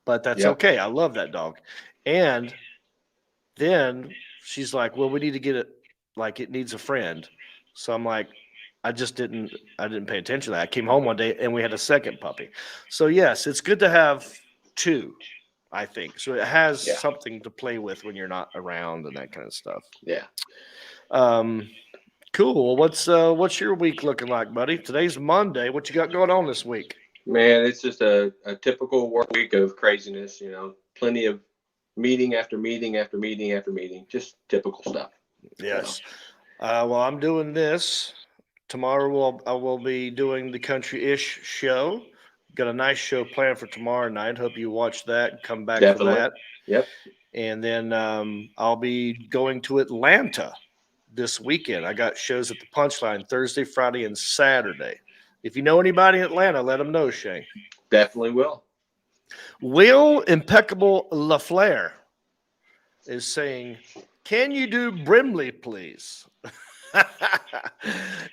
but that's okay. I love that dog. And then she's like, well, we need to get it. Like it needs a friend. So I'm like, I didn't pay attention to that. I came home one day and we had a second puppy. So yes, it's good to have 2, I think. So it has something to play with when you're not around and that kind of stuff. Yeah. Cool. What's your week looking like, buddy? Today's Monday. What you got going on this week? Man, it's just a typical work week of craziness, plenty of meeting after meeting after meeting after meeting, just typical stuff. Yes. Well, I'm doing this. Tomorrow I will be doing the Country-ish show. Got a nice show planned for tomorrow night. Hope you watch that and come back for that. Yep. And then I'll be going to Atlanta this weekend. I got shows at the Punchline Thursday, Friday, and Saturday. If you know anybody in Atlanta, let them know, Shane. Definitely will. Will Impeccable LaFleur is saying, can you do Brimley, please?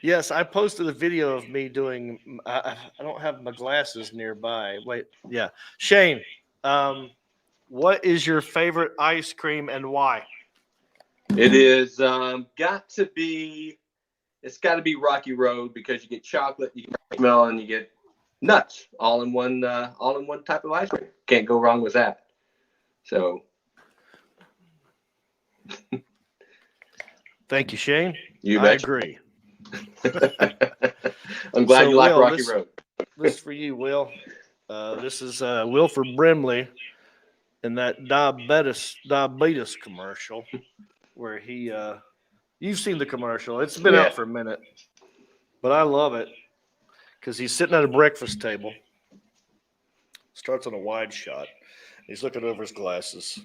Yes, I posted a video of me doing I don't have my glasses nearby. Wait, yeah. Shane, what is your favorite ice cream and why? It is it's got to be Rocky Road because you get chocolate, you get marshmallow, and you get nuts all in one type of ice cream. Can't go wrong with that. So thank you, Shane. I agree. I'm glad you like Rocky Road. This is for you, Will. This is Wilford Brimley in that diabetes commercial where he you've seen the commercial. It's been out for a minute, but I love it because he's sitting at a breakfast table. Starts on a wide shot. He's looking over his glasses,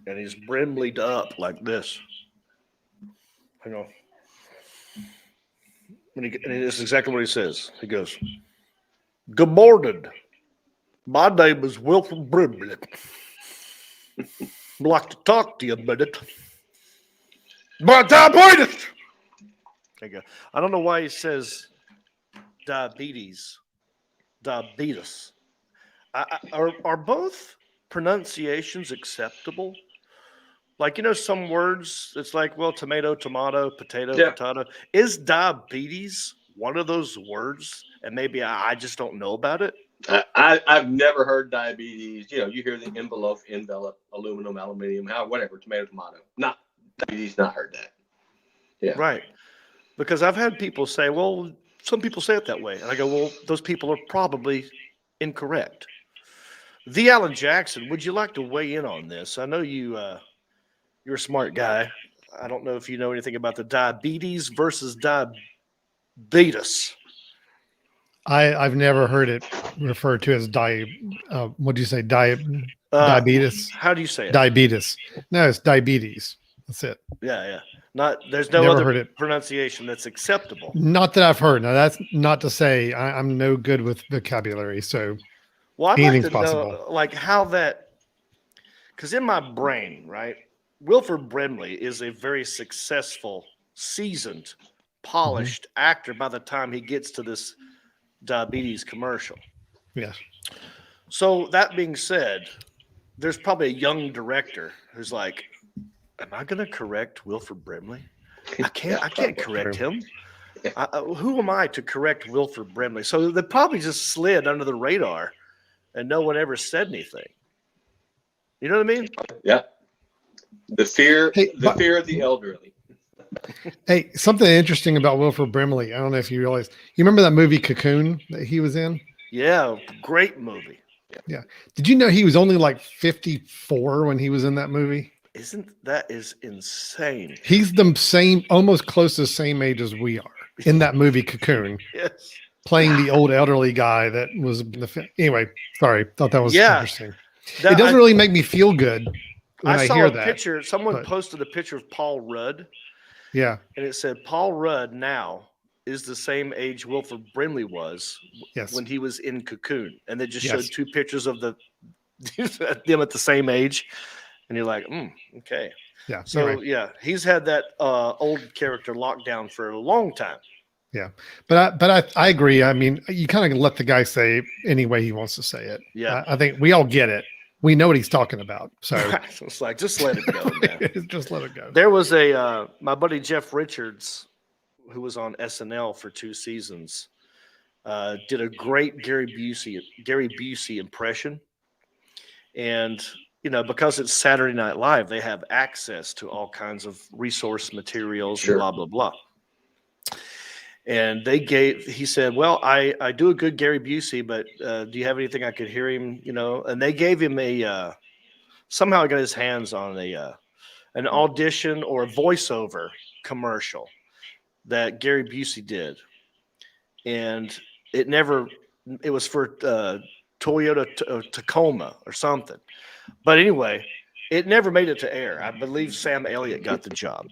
and he's Brimleyed up like this. Hang on. And it's exactly what he says. He goes, "Good morning. My name is Wilford Brimley." I'd like to talk to you a minute. But diabetes! There you go. I don't know why he says diabetes. Diabetes. Are both pronunciations acceptable? Like, some words, it's like, well, tomato, potato, potato. Is diabetes one of those words? And maybe I just don't know about it. I've never heard diabetes. You hear the envelope, aluminum, whatever, tomato. Not diabetes, not heard that. Yeah. Right. Because I've had people say, well, some people say it that way. And I go, well, those people are probably incorrect. The Alan Jackson, would you like to weigh in on this? I know you're a smart guy. I don't know if you know anything about the diabetes versus diabetes. I've never heard it referred to as what do you say? Diabetes? How do you say it? Diabetes. No, it's diabetes. That's it. Yeah. There's no Never other heard it. pronunciation that's acceptable. Not that I've heard. Now, that's not to say I'm no good with vocabulary. So Well, I'd anything's like to possible. know, like, how that, because in my brain, right, Wilford Brimley is a very successful, seasoned, polished actor by the time he gets to this diabetes commercial. Yes. So that being said, there's probably a young director who's like, am I going to correct Wilford Brimley? I can't correct him. Who am I to correct Wilford Brimley? So they probably just slid under the radar and no one ever said anything. You know what I mean? Yeah. The fear of the elderly. Hey, something interesting about Wilford Brimley. I don't know if you realize. You remember that movie Cocoon that he was in? Yeah, great movie. Yeah. Did you know he was only like 54 when he was in that movie? That is insane. He's the same, almost close to the same age as we are in that movie Cocoon. Yes. Playing the old elderly guy that was anyway. Sorry, thought that was interesting. It doesn't really make me feel good when I saw hear a that. picture. Someone posted a picture of Paul Rudd. Yeah. And it said Paul Rudd now is the same age Wilford Brimley was when he was in Cocoon. And they just showed two pictures of them at the same age. And you're like, okay. Yeah. So, anyway. he's had that old character locked down for a long time. Yeah. But I agree. I mean, you kind of let the guy say it any way he wants to say it. Yeah. I think we all get it. We know what he's talking about. So it's like, just let it go, man. Just let it go. There was my buddy Jeff Richards, who was on SNL for 2 seasons, did a great Gary Busey impression. And, because it's Saturday Night Live, they have access to all kinds of resource materials and blah, blah, blah. And he said, well, I do a good Gary Busey, but do you have anything I could hear him, And they gave him somehow he got his hands on an audition or a voiceover commercial that Gary Busey did. And it was for Toyota Tacoma or something. But anyway, it never made it to air. I believe Sam Elliott got the job.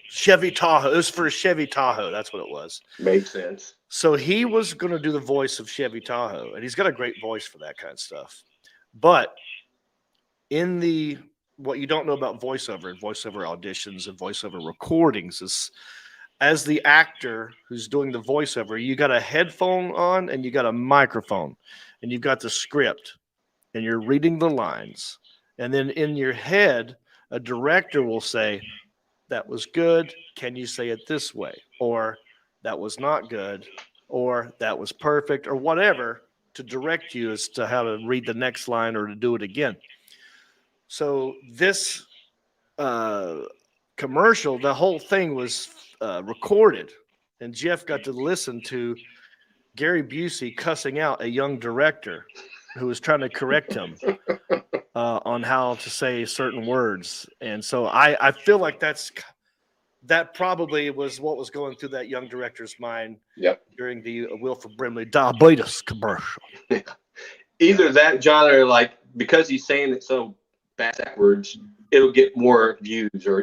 Chevy Tahoe. It was for a Chevy Tahoe. That's what it was. Makes sense. So he was going to do the voice of Chevy Tahoe, and he's got a great voice for that kind of stuff. But in what you don't know about voiceover and voiceover auditions and voiceover recordings is, as the actor who's doing the voiceover, you got a headphone on and you got a microphone, and you've got the script, and you're reading the lines. And then in your head, a director will say, that was good. Can you say it this way? Or that was not good. Or that was perfect, or whatever, to direct you as to how to read the next line or to do it again. So this commercial, the whole thing was recorded, and Jeff got to listen to Gary Busey cussing out a young director who was trying to correct him on how to say certain words. And so I feel like that probably was what was going through that young director's mind during the Wilford Brimley diabetes commercial. Either that, John, or because he's saying it so backwards, it'll get more views, or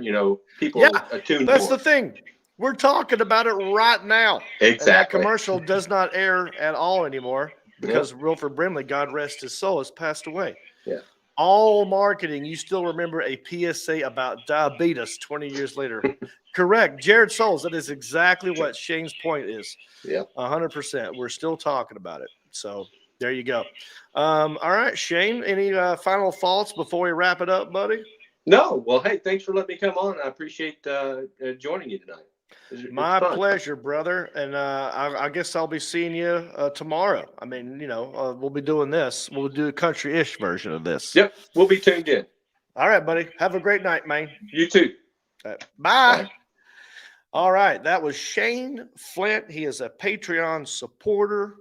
people attuned. That's the thing. We're talking about it right now. Exactly. And that commercial does not air at all anymore because Wilford Brimley, God rest his soul, has passed away. Yeah. all marketing. You still remember a PSA about diabetes 20 years later. Correct. Jared Souls. That is exactly what Shane's point is. Yeah. 100%. We're still talking about it. So there you go. All right, Shane, any final thoughts before we wrap it up, buddy? No. Well, hey, thanks for letting me come on. I appreciate joining you tonight. My pleasure, brother. And I guess I'll be seeing you tomorrow. I mean, we'll be doing this. We'll do a country-ish version of this. Yep. We'll be tuned in. All right, buddy. Have a great night, man. You too. Bye. Bye. All right. That was Shane Flint. He is a Patreon supporter.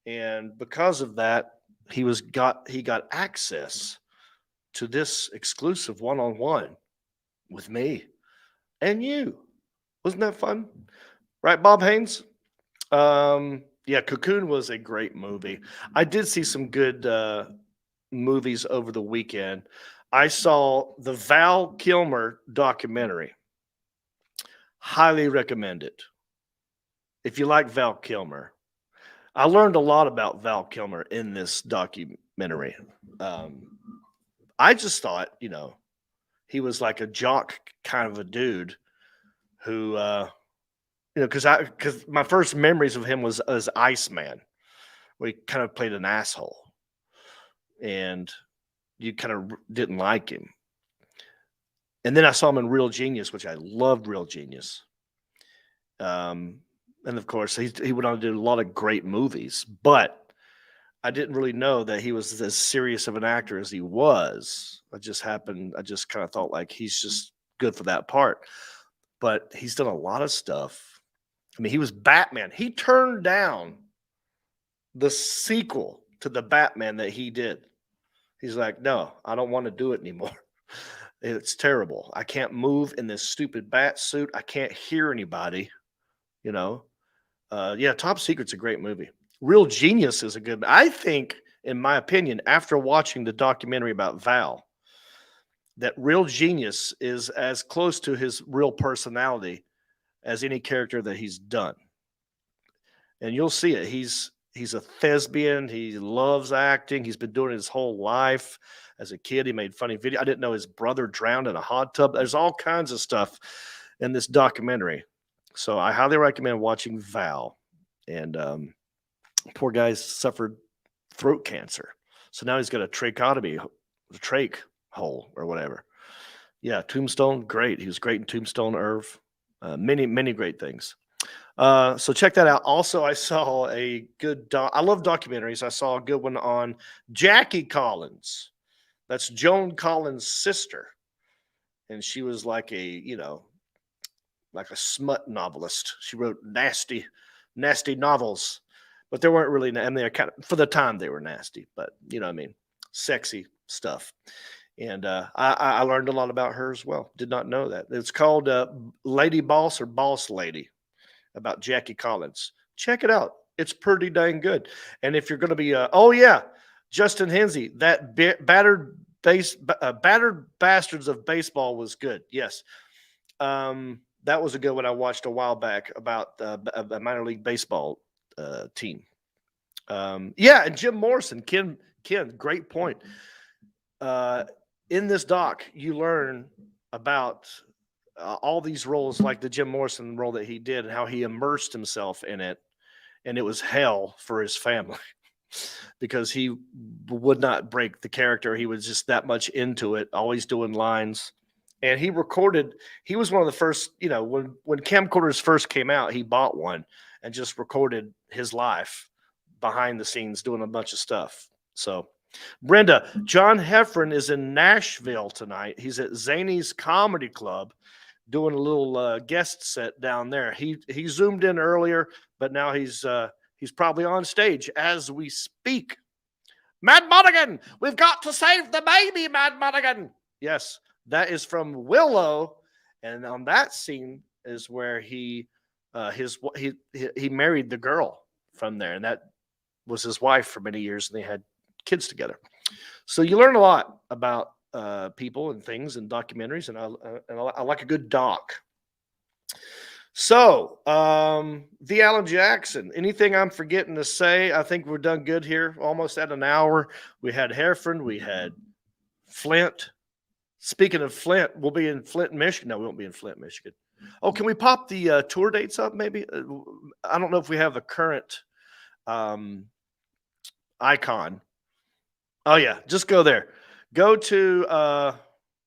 And because of that, he got access to this exclusive one-on-one with me and you. Wasn't that fun? Right, Bob Haynes? Yeah, Cocoon was a great movie. I did see some good movies over the weekend. I saw the Val Kilmer documentary. Highly recommend it. If you like Val Kilmer. I learned a lot about Val Kilmer in this documentary. I just thought, he was like a jock kind of a dude who, because my first memories of him was as Iceman, where he kind of played an asshole, and you kind of didn't like him. And then I saw him in Real Genius, which I loved. Real Genius. And of course, he went on to do a lot of great movies, but I didn't really know that he was as serious of an actor as he was. I just kind of thought like he's just good for that part. But he's done a lot of stuff. I mean, he was Batman. He turned down the sequel to the Batman that he did. He's like, no, I don't want to do it anymore. It's terrible. I can't move in this stupid bat suit. I can't hear anybody, Yeah, Top Secret's a great movie. Real Genius is a good. I think, in my opinion, after watching the documentary about Val, that Real Genius is as close to his real personality as any character that he's done. And you'll see it. He's a thespian. He loves acting. He's been doing it his whole life. As a kid, he made funny videos. I didn't know his brother drowned in a hot tub. There's all kinds of stuff in this documentary. So I highly recommend watching Val. And poor guy suffered throat cancer. So now he's got a tracheotomy, a trach hole or whatever. Yeah, Tombstone, great. He was great in Tombstone, Irv. Many great things. So check that out. Also, I saw a good I love documentaries. I saw a good one on Jackie Collins. That's Joan Collins' sister. And she was like like a smut novelist. She wrote nasty novels. But they weren't really, I mean, they're kind of, for the time they were nasty, but you know what I mean? Sexy stuff. And I learned a lot about her as well. Did not know that. It's called Lady Boss or Boss Lady, about Jackie Collins. Check it out. It's pretty dang good. And if you're going to be, Justin Hensey, that battered bastards of baseball was good. Yes. That was a good one I watched a while back about a minor league baseball team. And Jim Morrison, Ken, great point. In this doc, you learn about all these roles, like the Jim Morrison role that he did and how he immersed himself in it. And it was hell for his family because he would not break the character. He was just that much into it, always doing lines. And he was one of the first, when camcorders first came out, he bought one and just recorded his life behind the scenes doing a bunch of stuff. So, Brenda, John Heffron is in Nashville tonight. He's at Zanie's Comedy Club doing a little guest set down there. He zoomed in earlier, but now he's probably on stage as we speak. Mad Monaghan, we've got to save the baby, Mad Monaghan. Yes, that is from Willow, and on that scene is where he married the girl from there, and that was his wife for many years, and they had kids together. So you learn a lot about people and things and documentaries, and I like a good doc. So the Alan Jackson, anything I'm forgetting to say? I think we're done good here, almost at an hour. We had Heffron, we had Flint. Speaking of Flint, we'll be in Flint, Michigan. No, we won't be in Flint, Michigan. Oh, can we pop the tour dates up maybe? I don't know if we have the current icon. Oh, yeah. Just go there. Go to,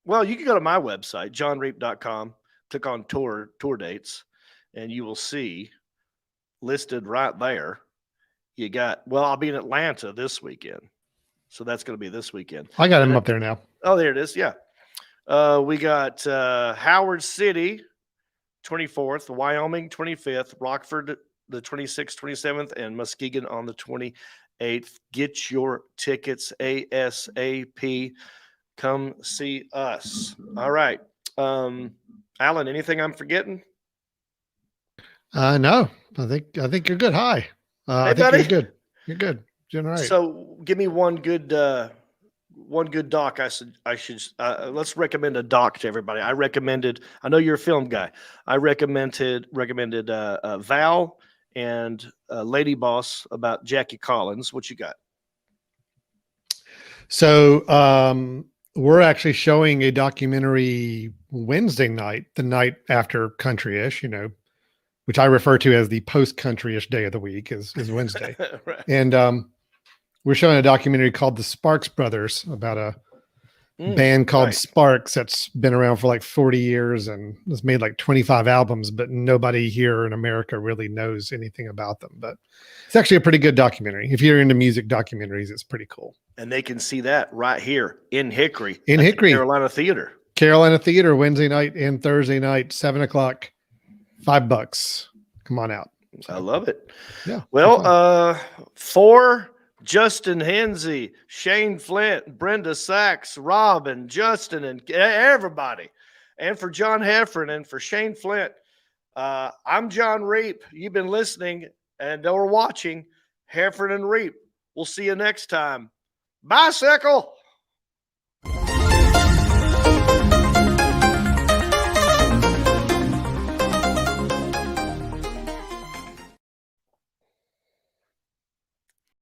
well, you can go to my website, jonreep.com. Click on tour dates, and you will see listed right there. You got, well, I'll be in Atlanta this weekend. So that's going to be this weekend. I got him up there now. Oh, there it is. Yeah. We got Howard City, 24th, Wyoming, 25th, Rockford, the 26th, 27th, and Muskegon on the 28th. Get your tickets ASAP. Come see us. All right. Alan, anything I'm forgetting? No, I think you're good. Hi. I think you're good. You're good. Doing all right. So give me one good doc. I should let's recommend a doc to everybody. I know you're a film guy. I recommended Val and Lady Boss about Jackie Collins. What you got? So we're actually showing a documentary Wednesday night, the night after Country-ish, which I refer to as the post-Country-ish day of the week is Wednesday. Right. And we're showing a documentary called The Sparks Brothers about a band called Sparks that's been around for like 40 years and has made like 25 albums, but nobody here in America really knows anything about them. But it's actually a pretty good documentary. If you're into music documentaries, it's pretty cool. And they can see that right here in Hickory. In Hickory. Carolina Theater, Wednesday night and Thursday night, 7:00, $5. Come on out. I love it. Yeah. Well, for Justin Hensey, Shane Flint, Brenda Sachs, Robin, Justin, and everybody, and for John Heffron and for Shane Flint, I'm Jon Reep. You've been listening and or watching Heffron and Reep. We'll see you next time. Bicycle.